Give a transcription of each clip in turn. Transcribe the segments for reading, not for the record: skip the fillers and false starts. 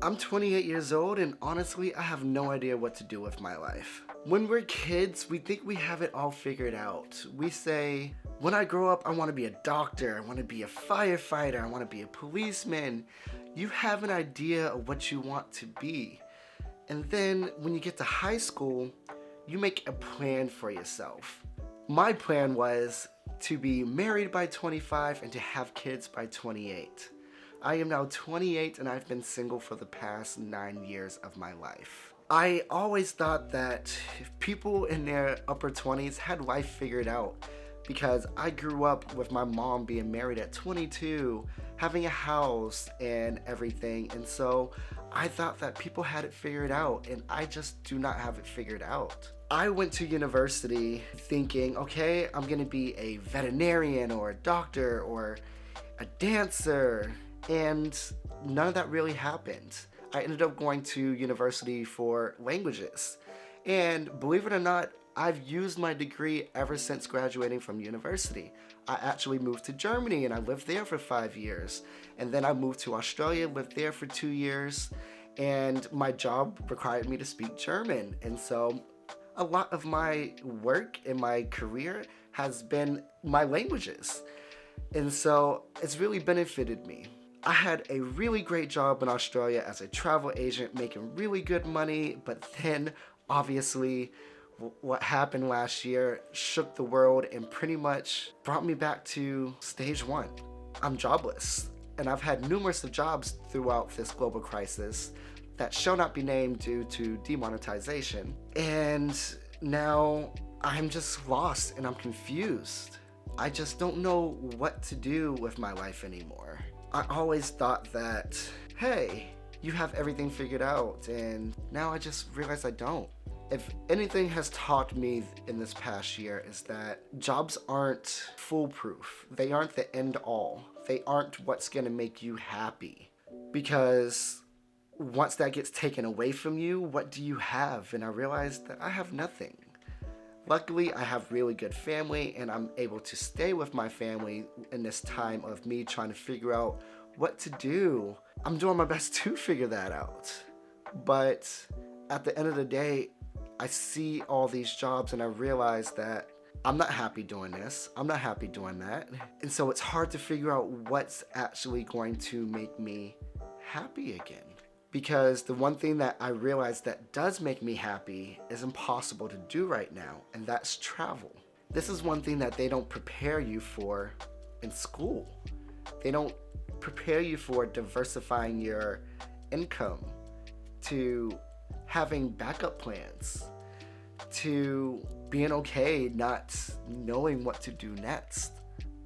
I'm 28 years old and honestly, I have no idea what to do with my life. When we're kids, we think we have it all figured out. We say, when I grow up, I want to be a doctor, I want to be a firefighter, I want to be a policeman. You have an idea of what you want to be. And then when you get to high school, you make a plan for yourself. My plan was to be married by 25 and to have kids by 28. I am now 28 and I've been single for the past 9 years of my life. I always thought that people in their upper 20s had life figured out because I grew up with my mom being married at 22, having a house and everything, and so I thought that people had it figured out, and I just do not have it figured out. I went to university thinking, okay, I'm gonna be a veterinarian or a doctor or a dancer, and none of that really happened. I ended up going to university for languages, and believe it or not, I've used my degree ever since graduating from university. I actually moved to Germany and I lived there for 5 years. And then I moved to Australia, lived there for 2 years, and my job required me to speak German. And so a lot of my work in my career has been my languages. And so it's really benefited me. I had a really great job in Australia as a travel agent, making really good money, but then obviously what happened last year shook the world and pretty much brought me back to stage one. I'm jobless, and I've had numerous of jobs throughout this global crisis that shall not be named due to demonetization. And now I'm just lost and I'm confused. I just don't know what to do with my life anymore. I always thought that, hey, you have everything figured out, and now I just realize I don't. If anything has taught me in this past year is that jobs aren't foolproof. They aren't the end all. They aren't what's gonna make you happy. Because once that gets taken away from you, what do you have? And I realized that I have nothing. Luckily, I have really good family and I'm able to stay with my family in this time of me trying to figure out what to do. I'm doing my best to figure that out. But at the end of the day, I see all these jobs and I realize that I'm not happy doing this, I'm not happy doing that. And so it's hard to figure out what's actually going to make me happy again. Because the one thing that I realize that does make me happy is impossible to do right now, and that's travel. This is one thing that they don't prepare you for in school. They don't prepare you for diversifying your income, to having backup plans, to being okay not knowing what to do next.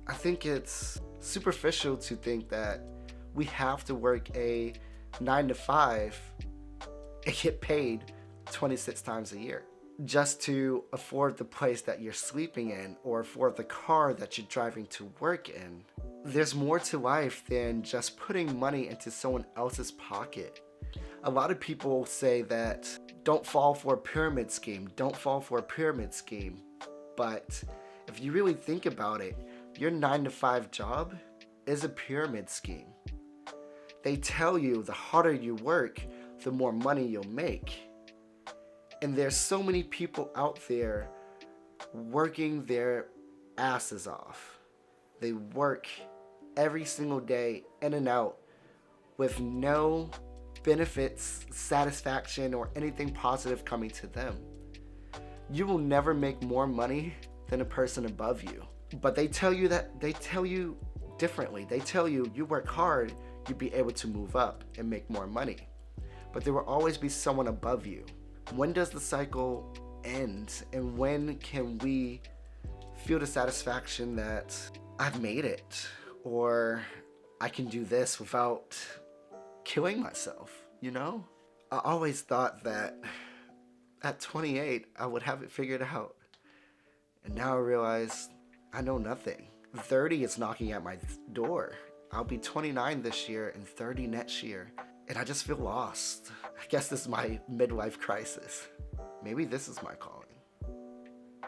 I think it's superficial to think that we have to work a 9 to 5 and get paid 26 times a year just to afford the place that you're sleeping in or afford the car that you're driving to work in. There's more to life than just putting money into someone else's pocket. A lot of people say that don't fall for a pyramid scheme, don't fall for a pyramid scheme. But if you really think about it, your 9 to 5 job is a pyramid scheme. They tell you the harder you work, the more money you'll make. And there's so many people out there working their asses off. They work every single day in and out with no benefits, satisfaction, or anything positive coming to them. You will never make more money than a person above you. But they tell you differently. They tell you, you work hard, you'll be able to move up and make more money. But there will always be someone above you. When does the cycle end? And when can we feel the satisfaction that I've made it? Or I can do this without killing myself, you know? I always thought that at 28, I would have it figured out. And now I realize I know nothing. 30 is knocking at my door. I'll be 29 this year and 30 next year. And I just feel lost. I guess this is my midlife crisis. Maybe this is my call.